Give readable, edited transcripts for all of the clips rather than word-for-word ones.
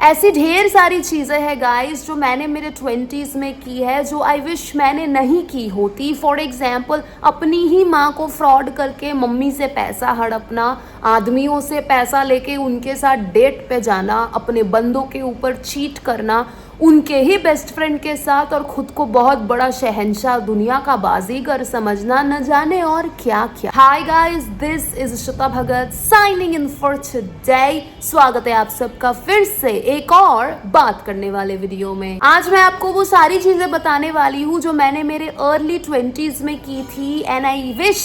ऐसी ढेर सारी चीज़ें हैं गाइस जो मैंने मेरे 20s में की है, जो आई विश मैंने नहीं की होती। फॉर एग्जाम्पल, अपनी ही माँ को फ्रॉड करके मम्मी से पैसा हड़पना, आदमियों से पैसा लेके उनके साथ डेट पे जाना, अपने बंदों के ऊपर चीट करना, उनके ही बेस्ट फ्रेंड के साथ, और खुद को बहुत बड़ा शहंशाह, दुनिया का बाजीगर समझना, न जाने और क्या क्या। Hi guys, this is Shruta Bhagat signing in for today. स्वागत है आप सबका फिर से एक और बात करने वाले वीडियो में। आज मैं आपको वो सारी चीजें बताने वाली हूँ जो मैंने मेरे अर्ली 20s में की थी, एंड आई विश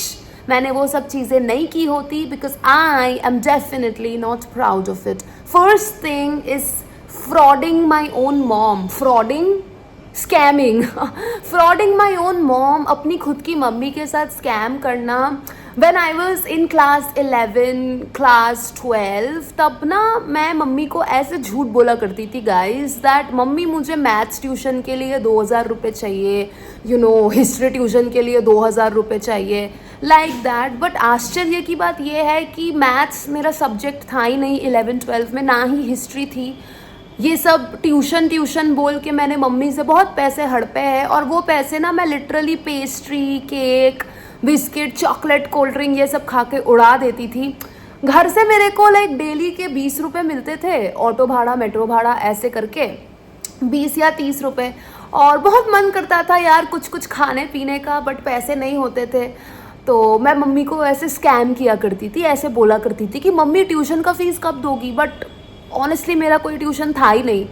मैंने वो सब चीजें नहीं की होती, because I am definitely not proud of it. First thing is frauding my own mom, scamming frauding my own mom, अपनी खुद की मम्मी के साथ स्कैम करना। When I was in class 11, class 12, तब ना मैं मम्मी को ऐसे झूठ बोला करती थी गाइज दैट मम्मी मुझे मैथ्स ट्यूशन के लिए 2000 रुपये चाहिए, हिस्ट्री ट्यूशन के लिए 2000 रुपये चाहिए, लाइक दैट। बट आश्चर्य की बात यह है कि मैथ्स मेरा सब्जेक्ट था ही नहीं 11-12 में, ना ही हिस्ट्री थी। ये सब ट्यूशन बोल के मैंने मम्मी से बहुत पैसे हड़पे हैं, और वो पैसे ना मैं literally pastry, cake, biscuit, chocolate, cold drink ये सब खा के उड़ा देती थी। घर से मेरे को डेली के 20 रुपये मिलते थे, ऑटो भाड़ा, मेट्रो भाड़ा, ऐसे करके 20 या 30 रुपये, और बहुत मन करता था यार कुछ खाने पीने का, बट पैसे नहीं होते थे। तो मैं मम्मी को ऐसे स्कैम किया करती थी, ऐसे बोला करती थी कि मम्मी ट्यूशन का फीस कब दोगी। बट ऑनेस्टली मेरा कोई ट्यूशन था ही नहीं,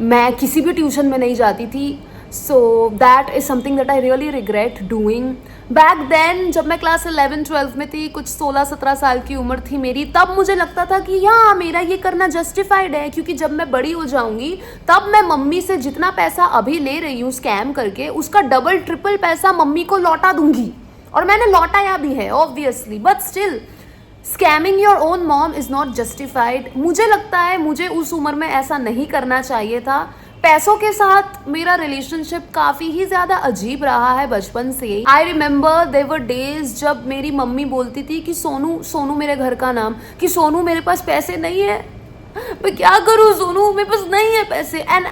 मैं किसी भी ट्यूशन में नहीं जाती थी। So that is something that I really regret doing back then. जब मैं क्लास 11-12 में थी, कुछ 16-17 साल की उम्र थी मेरी, तब मुझे लगता था कि हाँ मेरा ये करना जस्टिफाइड है, क्योंकि जब मैं बड़ी हो जाऊंगी तब मैं मम्मी से जितना पैसा अभी ले रही हूँ स्कैम करके, उसका डबल ट्रिपल पैसा मम्मी को लौटा दूंगी। और मैंने लौटाया भी है obviously, but still scamming your own mom is not justified. मुझे लगता है मुझे उस उम्र में ऐसा नहीं करना चाहिए था। पैसों के साथ मेरा रिलेशनशिप काफ़ी ही ज़्यादा अजीब रहा है बचपन से। I remember there were days जब मेरी मम्मी बोलती थी कि सोनू मेरे घर का नाम, कि सोनू मेरे पास पैसे नहीं है, मैं क्या करूँ सोनू, मेरे पास नहीं है पैसे। And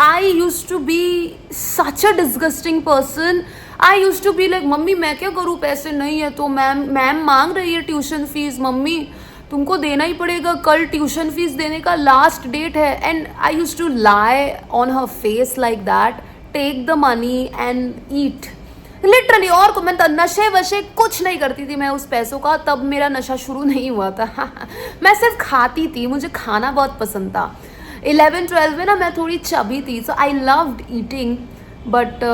I used to be such a disgusting person. I used to be like mummy मैं क्या करूँ, पैसे नहीं है तो मैम मांग रही है ट्यूशन फीस, मम्मी तुमको देना ही पड़ेगा, कल ट्यूशन फीस देने का लास्ट डेट है। And I used to lie on her face like that, take the money and eat literally. और मैं नशे वशे कुछ नहीं करती थी मैं उस पैसों का, तब मेरा नशा शुरू नहीं हुआ था मैं सिर्फ खाती थी, मुझे खाना बहुत पसंद था। 11-12 में ना मैं थोड़ी चबी थी, so I loved eating, but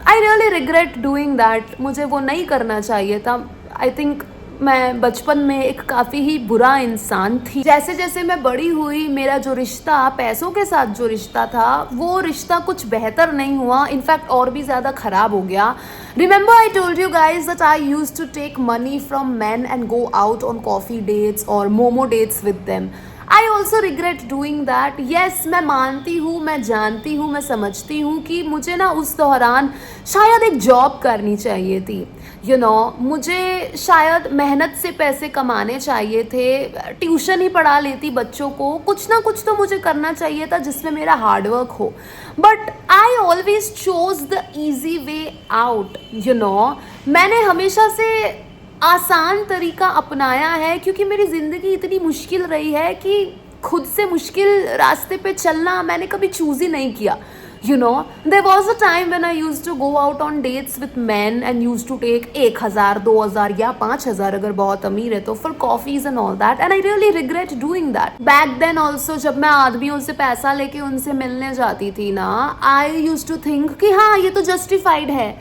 I really regret doing that. मुझे वो नहीं करना चाहिए था। आई थिंक मैं बचपन में एक काफ़ी ही बुरा इंसान थी। जैसे जैसे मैं बड़ी हुई, मेरा जो रिश्ता पैसों के साथ जो रिश्ता था, वो रिश्ता कुछ बेहतर नहीं हुआ, इनफैक्ट और भी ज़्यादा ख़राब हो गया। Remember I told you guys that I used to take money from man and go out on coffee dates और momo dates with them. I also regret doing that. Yes, मैं मानती हूँ, मैं जानती हूँ, मैं समझती हूँ कि मुझे ना उस दौरान शायद एक जॉब करनी चाहिए थी। मुझे शायद मेहनत से पैसे कमाने चाहिए थे, ट्यूशन ही पढ़ा लेती बच्चों को, कुछ ना कुछ तो मुझे करना चाहिए था जिसमें मेरा हार्डवर्क हो। But I always chose the easy way out. मैंने हमेशा से आसान तरीका अपनाया है, क्योंकि मेरी ज़िंदगी इतनी मुश्किल रही है कि खुद से मुश्किल रास्ते पे चलना मैंने कभी चूज़ ही नहीं किया। There was a time when I used to go out on dates with men and used to take 1000, 2000 या 5000 अगर बहुत अमीर है तो, for coffees and all that, and I really regret doing that. Back then also जब मैं आदमियों से पैसा लेके उनसे मिलने जाती थी ना, I used to think कि हाँ ये तो justified है,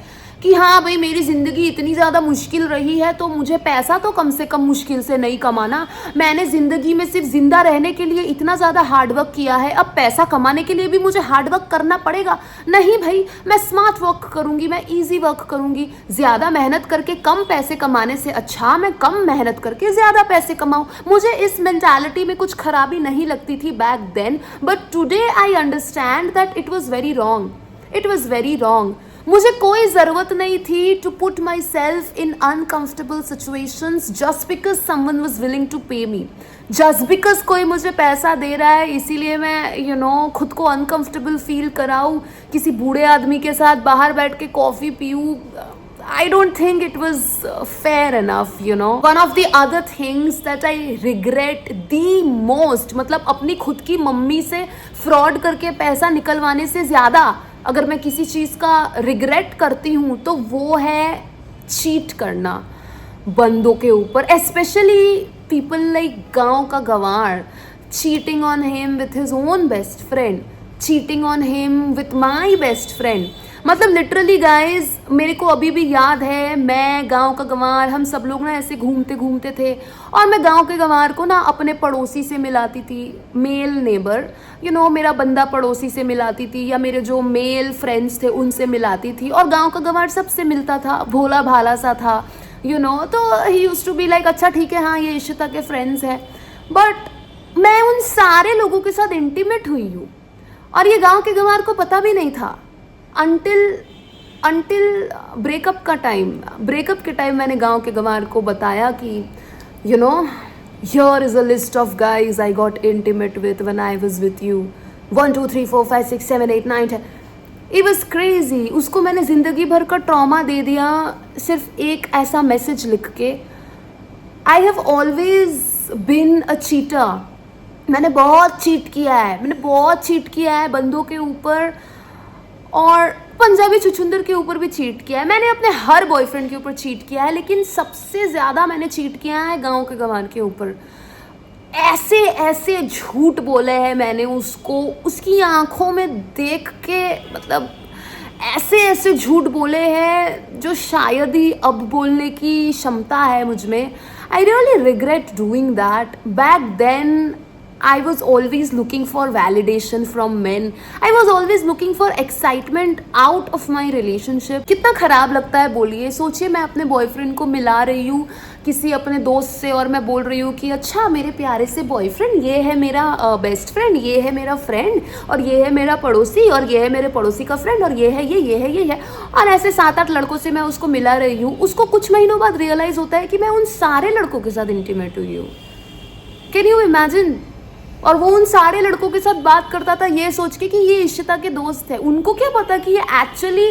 कि हाँ भाई मेरी ज़िंदगी इतनी ज़्यादा मुश्किल रही है तो मुझे पैसा तो कम से कम मुश्किल से नहीं कमाना। मैंने ज़िंदगी में सिर्फ ज़िंदा रहने के लिए इतना ज़्यादा हार्डवर्क किया है, अब पैसा कमाने के लिए भी मुझे हार्डवर्क करना पड़ेगा। नहीं भाई, मैं स्मार्ट वर्क करूँगी, मैं ईजी वर्क करूँगी। ज़्यादा मेहनत करके कम पैसे कमाने से अच्छा मैं कम मेहनत करके ज़्यादा पैसे कमाऊँ। मुझे इस मेंटालिटी में कुछ खराबी नहीं लगती थी back then, but today I understand that it was very wrong. It was very wrong. मुझे कोई ज़रूरत नहीं थी to put myself in uncomfortable situations just because someone was willing to pay me. Just because कोई मुझे पैसा दे रहा है इसीलिए मैं खुद को अनकम्फर्टेबल फील कराऊँ, किसी बूढ़े आदमी के साथ बाहर बैठ के coffee पीऊँ। I don't think it was fair enough, One of the other things that I regret the most, मतलब अपनी खुद की मम्मी से फ्रॉड करके पैसा निकलवाने से ज़्यादा अगर मैं किसी चीज़ का रिग्रेट करती हूँ तो वो है चीट करना बंदों के ऊपर, स्पेशली पीपल लाइक गांव का गंवार, cheating on him with his own best friend, cheating on him with my best friend. मतलब लिटरली गाइज मेरे को अभी भी याद है, मैं गांव का गंवार, हम सब लोग ना ऐसे घूमते घूमते थे और मैं गांव के गंवार को ना अपने पड़ोसी से मिलाती थी, मेल नेबर, मेरा बंदा पड़ोसी से मिलाती थी या मेरे जो मेल फ्रेंड्स थे उनसे मिलाती थी। और गांव का गंवार सबसे मिलता था, भोला भाला सा था, तो he used to be like अच्छा ठीक है हाँ ये इशिता के फ्रेंड्स हैं। बट मैं उन सारे लोगों के साथ इंटीमेट हुई हूँ और ये गाँव के गंवार को पता भी नहीं था अंटिल ब्रेकअप के टाइम मैंने गांव के गंवार को बताया कि here is a list of guys I got intimate with when I was with you, 1 2 3 4 5 6 7 8 9 10। It was crazy. उसको मैंने ज़िंदगी भर का ट्रॉमा दे दिया सिर्फ एक ऐसा मैसेज लिख के। आई have always been a cheater. मैंने बहुत चीट किया है बंदों के ऊपर और पंजाबी छुछुंदर के ऊपर भी चीट किया है। मैंने अपने हर बॉयफ्रेंड के ऊपर चीट किया है, लेकिन सबसे ज़्यादा मैंने चीट किया है गांव के गंवार के ऊपर। ऐसे ऐसे झूठ बोले हैं मैंने उसको, उसकी आंखों में देख के, मतलब ऐसे ऐसे झूठ बोले हैं जो शायद ही अब बोलने की क्षमता है मुझ में। I really regret doing that. Back then I was always looking for validation from men. I was always looking for excitement out of my relationship. कितना खराब लगता है बोलिए। सोचिए मैं अपने बॉयफ्रेंड को मिला रही हूँ किसी अपने दोस्त से और मैं बोल रही हूँ कि अच्छा मेरे प्यारे से बॉयफ्रेंड, ये है मेरा बेस्ट फ्रेंड, ये है मेरा फ्रेंड, और ये है मेरा पड़ोसी, और ये है मेरे पड़ोसी का फ्रेंड, और ये है। और ऐसे 7-8 लड़कों से मैं उसको मिला रही हूँ। उसको कुछ महीनों बाद रियलाइज़ होता है कि मैं उन सारे लड़कों के साथ इंटीमेट हुई हूँ। Can you imagine? और वो उन सारे लड़कों के साथ बात करता था ये सोच के कि ये इशिता के दोस्त है। उनको क्या पता कि ये एक्चुअली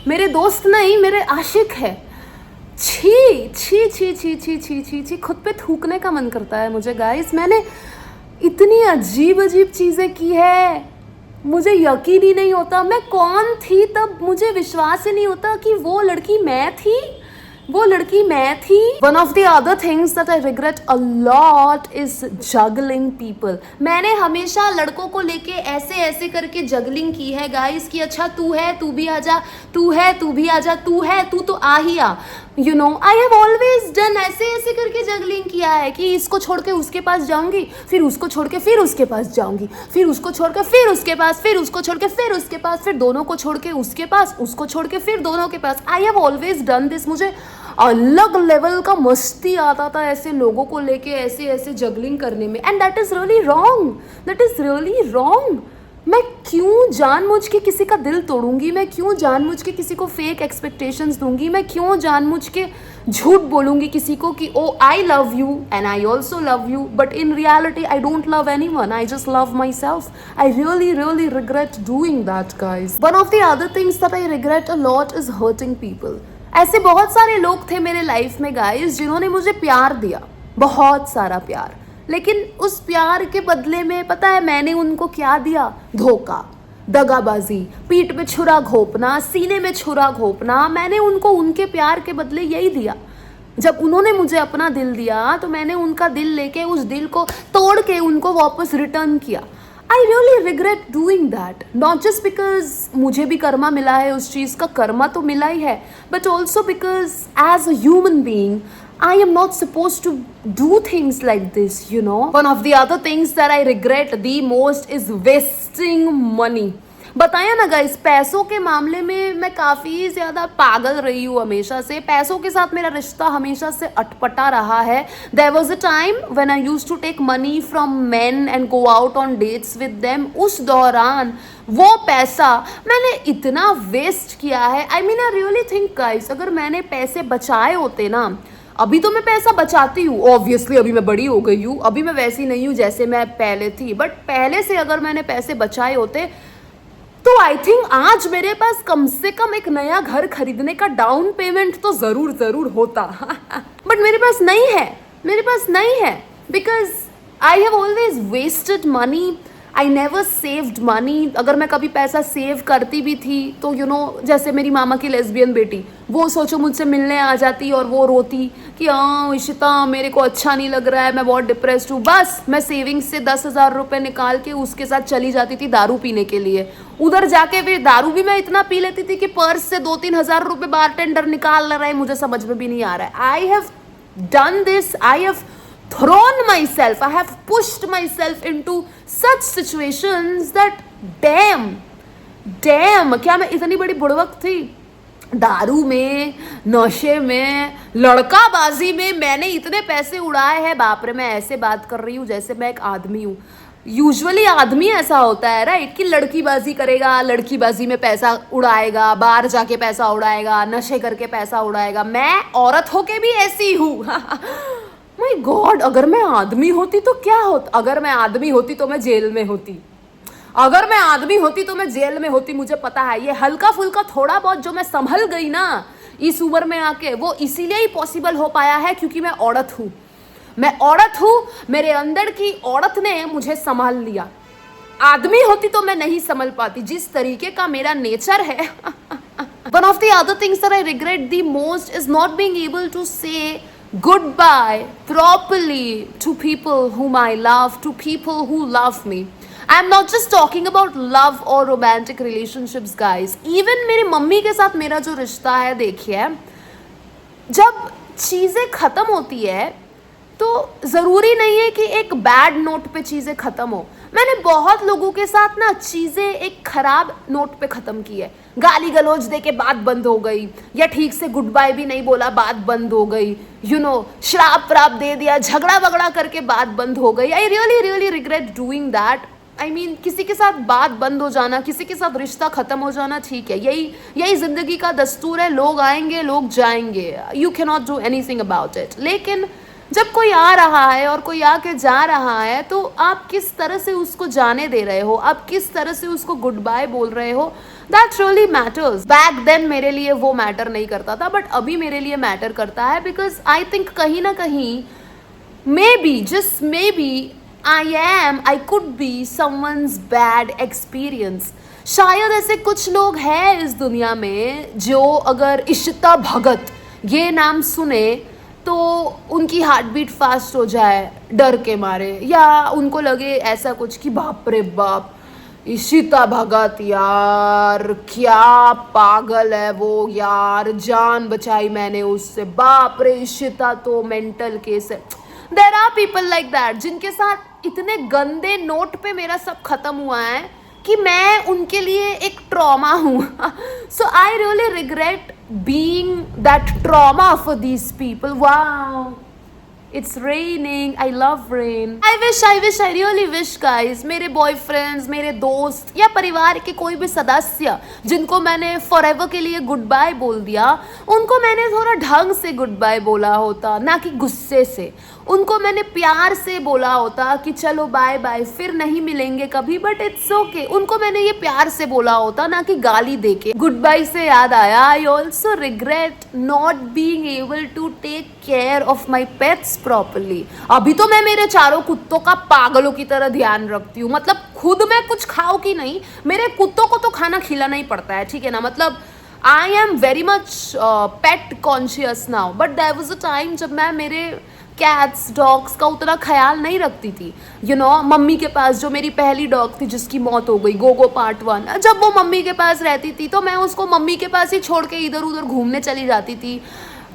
मेरे दोस्त नहीं, मेरे आशिक है। छी छी छी छी छी छी छी छी, खुद पे थूकने का मन करता है मुझे गाइस। मैंने इतनी अजीब अजीब चीज़ें की है, मुझे यकीन ही नहीं होता मैं कौन थी तब। मुझे विश्वास ही नहीं होता कि वो लड़की मैं थी। One of the other things that I regret a lot is juggling people. मैंने हमेशा लड़कों को लेके ऐसे ऐसे करके जगलिंग की है गाइस कि अच्छा तू है तू भी आ जा, तू है तू भी आ जा, तू है तू तो आ ही आ। I have always done ऐसे ऐसे करके जगलिंग किया है कि इसको छोड़ के उसके पास जाऊंगी, फिर उसको छोड़ के फिर उसके पास जाऊंगी, फिर उसको छोड़ के फिर उसके पास, फिर उसको छोड़ के फिर उसके पास, फिर दोनों को छोड़ के उसके पास, उसको छोड़ के फिर दोनों के पास। I have always done this। मुझे अलग लेवल का मस्ती आता था ऐसे लोगों को लेके ऐसे ऐसे जगलिंग करने में। And that is really wrong. मैं क्यों जानबूझ के किसी का दिल तोड़ूंगी? मैं क्यों जानबूझ के किसी को फेक एक्सपेक्टेशंस दूंगी? मैं क्यों जानबूझ के झूठ बोलूंगी किसी को कि oh I love you and I also love you, but in reality I don't love anyone, I just love myself. I really regret doing that guys. One of the other things that I regret a lot is hurting people. ऐसे बहुत सारे लोग थे मेरे life में guys जिन्होंने मुझे प्यार दिया, बहुत सारा प्यार, लेकिन उस प्यार के बदले में पता है मैंने उनको क्या दिया? धोखा, दगाबाजी, पीठ पे छुरा घोंपना, सीने में छुरा घोंपना। मैंने उनको उनके प्यार के बदले यही दिया। जब उन्होंने मुझे अपना दिल दिया तो मैंने उनका दिल लेके उस दिल को तोड़ के उनको वापस रिटर्न किया। I really regret doing that, not just because मुझे भी कर्मा मिला है, उस चीज़ का कर्मा तो मिला ही है, but also because as a human being, I am not supposed to do things like this, One of the other things that I regret the most is wasting money. बताया ना गाइस, पैसों के मामले में मैं काफ़ी ज़्यादा पागल रही हूँ हमेशा से। पैसों के साथ मेरा रिश्ता हमेशा से अटपटा रहा है। There was a time when I used to take money from men and go out on dates with them. उस दौरान वो पैसा मैंने इतना वेस्ट किया है। I mean I really think guys, अगर मैंने पैसे बचाए होते ना, अभी तो मैं पैसा बचाती हूँ ऑब्वियसली, अभी मैं बड़ी हो गई हूँ, अभी मैं वैसी नहीं हूँ जैसे मैं पहले थी, बट पहले से अगर मैंने पैसे बचाए होते तो आई थिंक आज मेरे पास कम से कम एक नया घर खरीदने का डाउन पेमेंट तो जरूर होता। बट मेरे पास नहीं है, मेरे पास नहीं है, because I have always wasted money. I never saved money. अगर मैं कभी पैसा सेव करती भी थी तो जैसे मेरी मामा की लेस्बियन बेटी, वो सोचो मुझसे मिलने आ जाती और वो रोती कि हाँ इशिता मेरे को अच्छा नहीं लग रहा है, मैं बहुत डिप्रेस्ड हूँ। बस मैं सेविंग्स से 10,000 रुपये निकाल के उसके साथ चली जाती थी दारू पीने के लिए। उधर जाके फिर दारू भी मैं इतना पी लेती थी कि पर्स से 2-3 हज़ार रुपये बारटेंडर निकाल रहा है, मुझे समझ में भी नहीं आ रहा है। I have done this, I have thrown myself, I have pushed myself into such situations that damn, क्या मैं इतनी बड़ी बुड़वक थी? दारू में, नशे में, लड़काबाजी में मैंने इतने पैसे उड़ाए हैं, बाप रे। मैं ऐसे बात कर रही हूँ जैसे मैं एक आदमी हूँ। यूजुअली आदमी ऐसा होता है राइट, कि लड़कीबाजी करेगा, लड़कीबाजी में पैसा उड़ाएगा, बाहर जाके पैसा उड़ाएगा, नशे करके पैसा उड़ाएगा। मैं औरत होके भी ऐसी हूँ। माय गॉड, अगर मैं आदमी होती तो क्या होता? अगर मैं आदमी होती तो मैं जेल में होती। अगर मैं आदमी होती तो मैं जेल में होती। मुझे पता है ये हल्का फुल्का थोड़ा बहुत जो मैं संभल गई ना इस उम्र में आके, वो इसीलिए ही पॉसिबल हो पाया है क्योंकि मैं औरत हूँ। मैं औरत हूँ, मेरे अंदर की औरत ने मुझे संभाल लिया। आदमी होती तो मैं नहीं संभल पाती, जिस तरीके का मेरा नेचर है। One of the other things that I regret the most is not being able to say goodbye properly to people whom I love, to people who love me. I'm not just talking about love or romantic relationships, guys. Even मेरी mummy के साथ मेरा जो रिश्ता है, देखिए, जब चीज़ें ख़त्म होती है तो ज़रूरी नहीं है कि एक बैड नोट पे चीज़ें ख़त्म हो। मैंने बहुत लोगों के साथ ना चीज़ें एक ख़राब नोट पे ख़त्म की है। गाली गलौज दे के बात बंद हो गई, या ठीक से गुड बाय भी नहीं बोला, बात बंद हो गई, श्राप व्राप दे दिया, झगड़ा वगड़ा करके बात बंद हो गई। आई really regret doing that. I mean किसी के साथ बात बंद हो जाना, किसी के साथ रिश्ता ख़त्म हो जाना ठीक है, यही ज़िंदगी का दस्तूर है। लोग आएंगे, लोग जाएंगे, you can not do anything about it. लेकिन जब कोई आ रहा है और कोई आके जा रहा है तो आप किस तरह से उसको जाने दे रहे हो, आप किस तरह से उसको गुड बाय बोल रहे हो, that really matters. Back then मेरे लिए वो मैटर नहीं करता था, बट अभी मेरे लिए मैटर करता है। बिकॉज आई थिंक कहीं ना कहीं may be, just may be, I could be someone's bad experience. शायद ऐसे कुछ लोग हैं इस दुनिया में जो अगर इशिता भगत ये नाम सुने तो उनकी हार्ट बीट फास्ट हो जाए डर के मारे, या उनको लगे ऐसा कुछ कि बाप रे बाप, इशिता भगत यार क्या पागल है वो यार, जान बचाई मैंने उससे, बाप रे इशिता तो मेंटल केस है। There are people like that जिनके साथ इतने गंदे नोट पे मेरा सब खत्म हुआ है कि मैं उनके लिए एक ट्रॉमा हूँ। So I really regret being that trauma for these people. Wow, it's raining. I love rain. I really wish guys, मेरे बॉयफ्रेंड्स, मेरे दोस्त या परिवार के कोई भी सदस्य जिनको मैंने फॉरएवर के लिए गुड बाय बोल दिया, उनको मैंने थोड़ा ढंग से गुड बाय बोला होता, ना कि गुस्से से। उनको मैंने प्यार से बोला होता कि चलो बाय बाय, फिर नहीं मिलेंगे कभी, बट इट्स ओके। उनको मैंने ये प्यार से बोला होता, ना कि गाली देके। गुड बाय से याद आया, I also regret not being able to take care of my pets properly. अभी तो मैं मेरे चारों कुत्तों का पागलों की तरह ध्यान रखती हूँ। मतलब खुद मैं कुछ खाऊं कि नहीं, मेरे कुत्तों को तो खाना खिलाना ही पड़ता है, ठीक है ना। मतलब I am very much pet conscious now, but there was a time जब मैं मेरे कैट्स डॉग्स का उतना ख्याल नहीं रखती थी। मम्मी के पास जो मेरी पहली डॉग थी जिसकी मौत हो गई, गोगो पार्ट 1, जब वो मम्मी के पास रहती थी तो मैं उसको मम्मी के पास ही छोड़ के इधर उधर घूमने चली जाती थी।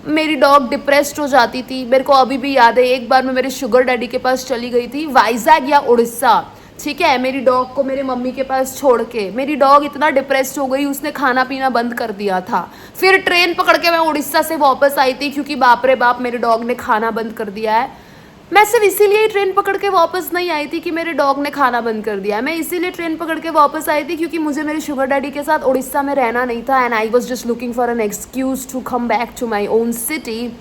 मेरी डॉग डिप्रेस्ड हो जाती थी। मेरे को अभी भी याद है, एक बार मैं मेरे शुगर डैडी के पास चली गई थी, वाइजैग या उड़ीसा, ठीक है, मेरी डॉग को मेरे मम्मी के पास छोड़ के मेरी डॉग इतना डिप्रेस्ड हो गई, उसने खाना पीना बंद कर दिया था। फिर ट्रेन पकड़ के मैं उड़ीसा से वापस आई थी क्योंकि बाप रे बाप मेरे डॉग ने खाना बंद कर दिया है। मैं सिर्फ इसीलिए ही ट्रेन पकड़ के वापस नहीं आई थी कि मेरे डॉग ने खाना बंद कर दिया है। मैं इसीलिए ट्रेन पकड़ के वापस आई थी क्योंकि मुझे मेरे शुगर डैडी के साथ उड़ीसा में रहना नहीं था, and I was just looking for an excuse to come back to my own city.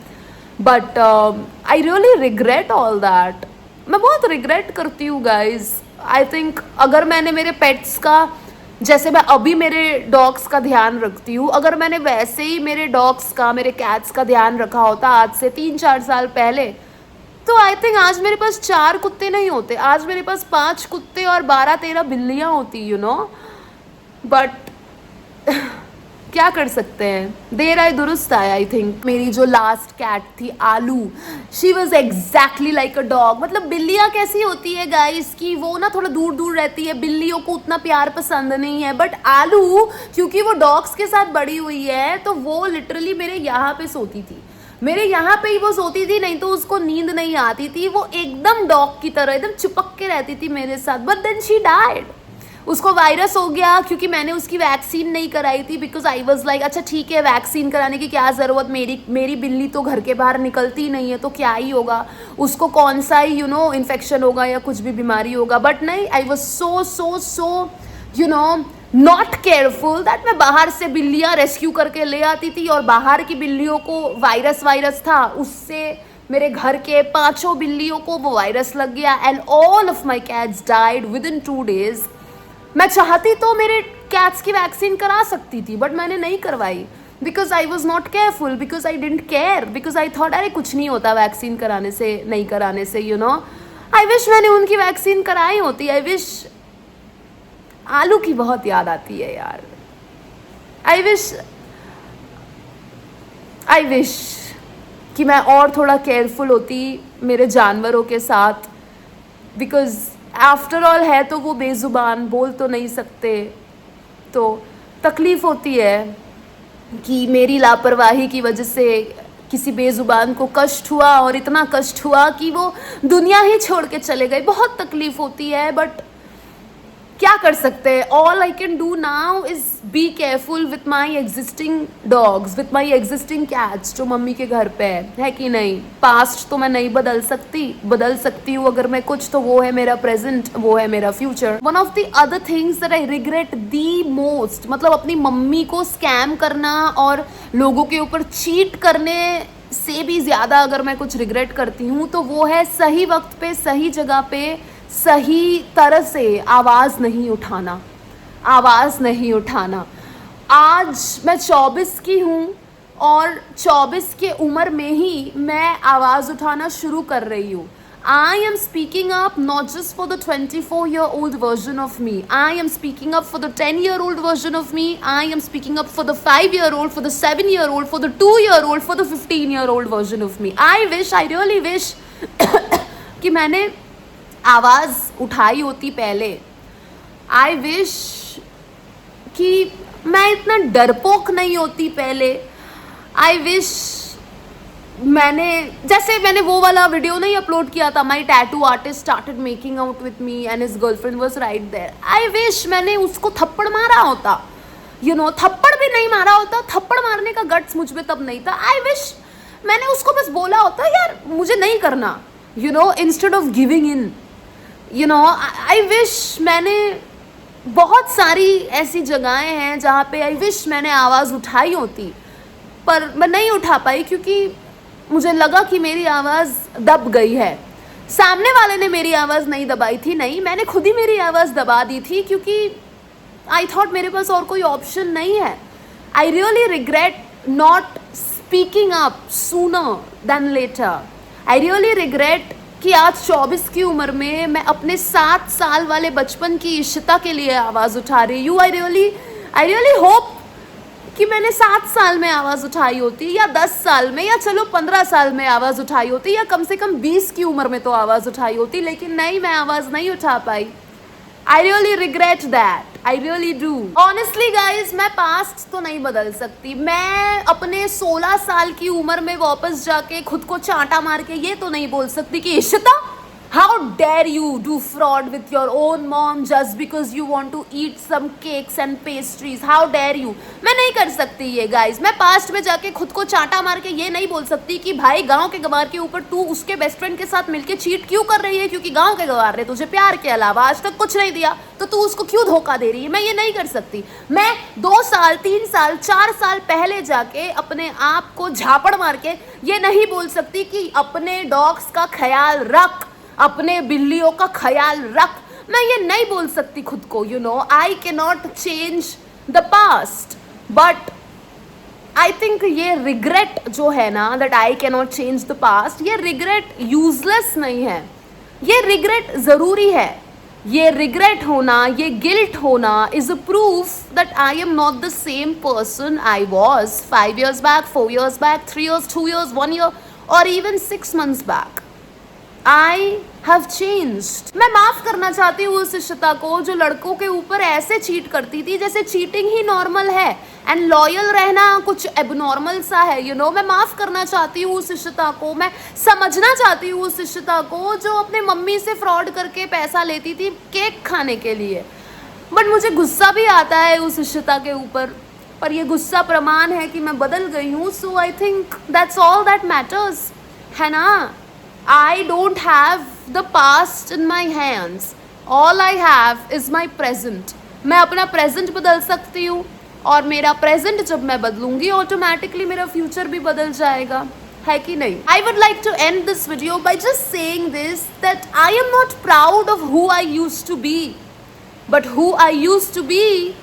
But I really regret all that. मैं बहुत रिग्रेट करती हूँ गाइज। आई थिंक अगर मैंने मेरे पेट्स का, जैसे मैं अभी मेरे डॉग्स का ध्यान रखती हूँ, अगर मैंने वैसे ही मेरे डॉग्स का, मेरे कैट्स का ध्यान रखा होता आज से 3-4 साल पहले, तो आई थिंक आज मेरे पास 4 कुत्ते नहीं होते, आज मेरे पास 5 कुत्ते और 12-13 बिल्लियाँ होती, यू नो। बट क्या कर सकते हैं, देर आए दुरुस्त आए। आई थिंक मेरी जो लास्ट कैट थी आलू, she was exactly like a dog. मतलब बिल्लियाँ कैसी होती है गाइस कि वो ना थोड़ा दूर दूर रहती है, बिल्लियों को उतना प्यार पसंद नहीं है, बट आलू क्योंकि वो डॉग्स के साथ बड़ी हुई है तो वो लिटरली मेरे यहाँ पे सोती थी, मेरे यहाँ पे ही वो सोती थी, नहीं तो उसको नींद नहीं आती थी। वो एकदम डॉग की तरह एकदम चिपक के रहती थी मेरे साथ। But then she died. उसको वायरस हो गया क्योंकि मैंने उसकी वैक्सीन नहीं कराई थी, बिकॉज आई वॉज लाइक अच्छा ठीक है, वैक्सीन कराने की क्या ज़रूरत, मेरी बिल्ली तो घर के बाहर निकलती नहीं है तो क्या ही होगा, उसको कौन सा ही यू नो इन्फेक्शन होगा या कुछ भी बीमारी होगा। बट नहीं, I was so you know not careful that मैं बाहर से बिल्लियाँ रेस्क्यू करके ले आती थी और बाहर की बिल्लियों को वायरस था, उससे मेरे घर के 5 बिल्लियों को वो वायरस लग गया and all of my cats died with in 2 days। मैं चाहती तो मेरे कैट्स की वैक्सीन करा सकती थी, बट मैंने नहीं करवाई because I was not careful, because I didn't care, because I thought अरे कुछ नहीं होता वैक्सीन कराने से, नहीं कराने से, यू नो। आई विश मैंने उनकी वैक्सीन कराई होती। I wish. आलू की बहुत याद आती है यार। आई विश कि मैं और थोड़ा केयरफुल होती मेरे जानवरों के साथ, बिकॉज आफ्टर ऑल है तो वो बेजुबान, बोल तो नहीं सकते, तो तकलीफ़ होती है कि मेरी लापरवाही की वजह से किसी बेजुबान को कष्ट हुआ, और इतना कष्ट हुआ कि वो दुनिया ही छोड़ के चले गए। बहुत तकलीफ़ होती है, बट क्या कर सकते हैं। All I can do now is be careful with my existing dogs, with my existing cats जो मम्मी के घर पे है कि नहीं। पास्ट तो मैं नहीं बदल सकती हूँ अगर मैं कुछ, तो वो है मेरा प्रेजेंट, वो है मेरा future. One of the other things that I regret the most, मतलब अपनी मम्मी को स्कैम करना और लोगों के ऊपर चीट करने से भी ज़्यादा अगर मैं कुछ रिग्रेट करती हूँ तो वो है सही वक्त पे, सही जगह पे, सही तरह से आवाज़ नहीं उठाना। आज मैं 24 की हूँ और 24 के उम्र में ही मैं आवाज़ उठाना शुरू कर रही हूँ। I am speaking up not just for the 24-year-old version of me. I am speaking up for the 10-year-old version of me. I am speaking up for the 5-year-old, for the 7-year-old, for the 2-year-old, for the 15-year-old version of me. I really wish कि मैंने आवाज़ उठाई होती पहले। I wish कि मैं इतना डरपोक नहीं होती पहले। आई विश मैंने वो वाला वीडियो नहीं अपलोड किया था, my tattoo artist started making out with me and his girlfriend was right there. I wish मैंने उसको थप्पड़ मारा होता, यू नो, थप्पड़ भी नहीं मारा होता, थप्पड़ मारने का गट्स मुझ में तब नहीं था। आई विश मैंने उसको बस बोला होता यार मुझे नहीं करना, you know, instead of giving in, you know. I wish मैंने बहुत सारी ऐसी जगहें हैं जहाँ पे आई विश मैंने आवाज़ उठाई होती, पर मैं नहीं उठा पाई क्योंकि मुझे लगा कि मेरी आवाज़ दब गई है। सामने वाले ने मेरी आवाज़ नहीं दबाई थी, नहीं, मैंने खुद ही मेरी आवाज़ दबा दी थी क्योंकि आई थॉट मेरे पास और कोई ऑप्शन नहीं है। I really regret not speaking up sooner then later. I really regret कि आज 24 की उम्र में मैं अपने 7 साल वाले बचपन की इशिता के लिए आवाज़ उठा रही हूँ। आई रियली होप कि मैंने 7 साल में आवाज़ उठाई होती, या 10 साल में, या चलो 15 साल में आवाज़ उठाई होती, या कम से कम 20 की उम्र में तो आवाज़ उठाई होती, लेकिन नहीं, मैं आवाज़ नहीं उठा पाई। I really regret that, I really do. Honestly guys, मैं पास्ट तो नहीं बदल सकती। मैं अपने 16 साल की उम्र में वापस जाके खुद को चांटा मार के ये तो नहीं बोल सकती कि Ishita How dare you do fraud with your own mom just because you want to eat some cakes and pastries? How dare you? मैं नहीं कर सकती ये guys. मैं पास्ट में जाके खुद को चांटा मार के ये नहीं बोल सकती कि भाई गांव के गवार के ऊपर तू उसके बेस्ट फ्रेंड के साथ मिलके चीट क्यों कर रही है, क्योंकि गांव के गवार ने तुझे प्यार के अलावा आज तक कुछ नहीं दिया, तो तू उसको क्यों धोखा दे रही है? मैं ये नहीं कर सकती. मैं 2 साल 3 साल 4 साल पहले जाके अपने आप को झापड़ मार के ये नहीं बोल सकती कि अपने डॉग्स का ख्याल रख, अपने बिल्लियों का ख्याल रख. मैं ये नहीं बोल सकती खुद को. You know, I can not change the past, but I think ये रिग्रेट जो है ना, that I can not change the past, ये रिग्रेट यूजलेस नहीं है. ये रिग्रेट जरूरी है. ये रिग्रेट होना, ये गिल्ट होना is a proof that I am not the same person I was 5 years back, 4 years back, 3 years, 2 years, 1 year or even 6 months back. I have changed. मैं माफ करना चाहती हूँ उस इशिता को जो लड़कों के ऊपर ऐसे चीट करती थी जैसे चीटिंग ही नॉर्मल है एंड लॉयल रहना कुछ एबनॉर्मल सा है. यू नो, मैं माफ करना चाहती हूँ उस इशिता को. मैं समझना चाहती हूँ उस इशिता को जो अपने मम्मी से फ्रॉड करके पैसा लेती थी केक खाने के लिए. बट मुझे गुस्सा भी आता है उस इशिता के ऊपर, पर ये गुस्सा प्रमाण है कि मैं बदल गई हूँ. So I think that's all that matters, है ना. I don't have the past in my hands. All I have is my present. मैं अपना present बदल सकती हूँ और मेरा present जब मैं बदलूंगी automatically मेरा future भी बदल जाएगा, है कि नहीं? I would like to end this video by just saying this, that I am not proud of who I used to be, but who I used to be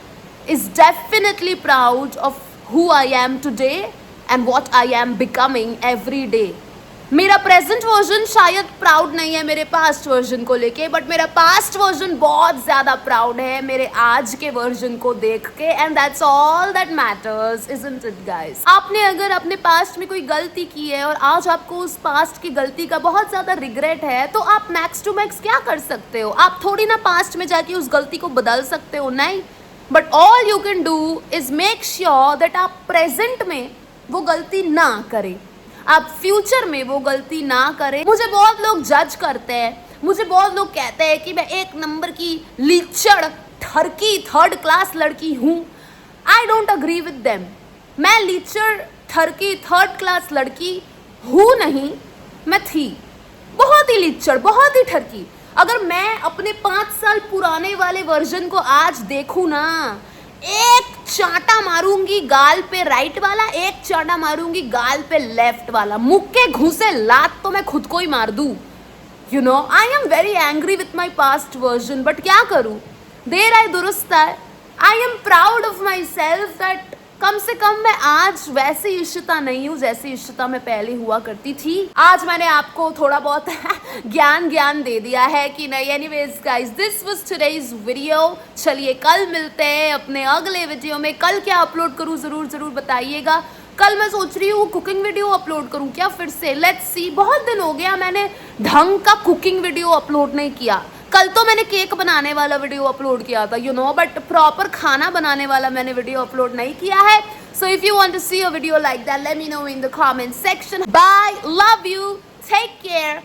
is definitely proud of who I am today and what I am becoming every day. मेरा present version शायद proud नहीं है मेरे past version को लेके, but मेरा past version बहुत ज़्यादा प्राउड है मेरे आज के वर्जन को देख के. And that's all that matters, isn't it guys? आपने अगर अपने पास्ट में कोई गलती की है और आज आपको उस पास्ट की गलती का बहुत ज़्यादा रिग्रेट है, तो आप मैक्स टू मैक्स क्या कर सकते हो? आप थोड़ी ना पास्ट में जाके उस गलती को बदल सकते हो, नहीं. But all you can do is make sure that आप प्रेजेंट में वो गलती ना करें, आप फ्यूचर में वो गलती ना करें. मुझे बहुत लोग जज करते हैं, मुझे बहुत लोग कहते हैं कि मैं 1 नंबर की लीचड़ ठरकी 3rd क्लास लड़की हूँ. I don't agree with them. मैं लीचड़ ठरकी 3rd क्लास लड़की हूँ नहीं, मैं थी बहुत ही लीचड़, बहुत ही ठरकी. अगर मैं अपने 5 साल पुराने वाले वर्जन को आज देखूँ ना, एक चांटा मारूंगी गाल पे राइट वाला, एक चांटा मारूंगी गाल पे लेफ्ट वाला, मुख के घुसे लात तो मैं खुद को ही मार दूं. You know, I am very angry with my past version, but क्या करूं, देर आए दुरुस्त आए. I am proud of my self that come से कम मैं आज वैसी इशिता नहीं हूँ जैसी इशिता मैं पहले हुआ करती थी. आज मैंने आपको थोड़ा बहुत ज्ञान दे दिया है कि नहीं. Anyways guys, this was today's video. चलिए कल मिलते हैं अपने अगले वीडियो में. कल क्या अपलोड करूँ जरूर बताइएगा. कल मैं सोच रही हूँ कुकिंग वीडियो अपलोड करूँ क्या फिर से, लेट्स सी. बहुत दिन हो गया मैंने ढंग का कुकिंग वीडियो अपलोड नहीं किया. कल तो मैंने केक बनाने वाला वीडियो अपलोड किया था, यू नो, बट प्रॉपर खाना बनाने वाला मैंने वीडियो अपलोड नहीं किया है. So if you want to see a video like that, let me know in the comment section. Bye, love you, take care.